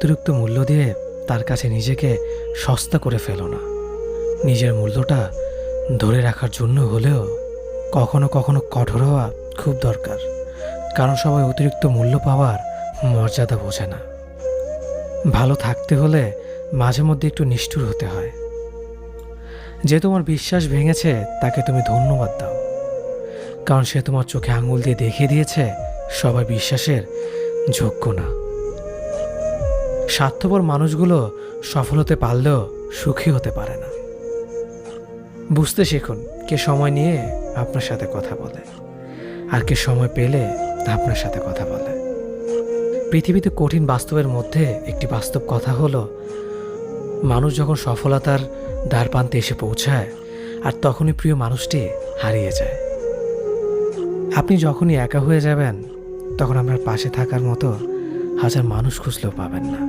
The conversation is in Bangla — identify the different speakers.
Speaker 1: অতিরিক্ত মূল্য দিয়ে তার কাছে নিজেকে সস্তা করে ফেলো না। নিজের মূল্যটা ধরে রাখার জন্য হলেও কখনো কখনো কঠোর হওয়া খুব দরকার, কারণ সবাই অতিরিক্ত মূল্য পাওয়ার মর্যাদা বোঝে না। ভালো থাকতে হলে মাঝে মধ্যে একটু নিষ্ঠুর হতে হয়। যে তোমার বিশ্বাস ভেঙেছে তাকে তুমি ধন্যবাদ দাও, কারণ সে তোমার চোখে আঙুল দিয়ে দেখিয়ে দিয়েছে সবাই বিশ্বাসের যোগ্য না। স্বার্থপর মানুষগুলো সফল হতে পারলেও সুখী হতে পারে না। বুঝতে শিখুন কে সময় নিয়ে আপনার সাথে কথা বলে আর কে সময় পেলে আপনার সাথে কথা বলে। পৃথিবীতে কঠিন বাস্তবের মধ্যে একটি বাস্তব কথা হলো, মানুষ যখন সফলতার দ্বারপ্রান্তে এসে পৌঁছায় আর তখনই প্রিয় মানুষটি হারিয়ে যায়। আপনি যখনই একা হয়ে যাবেন তখন আপনার পাশে থাকার মতো হাজার মানুষ খুঁজলেও পাবেন না।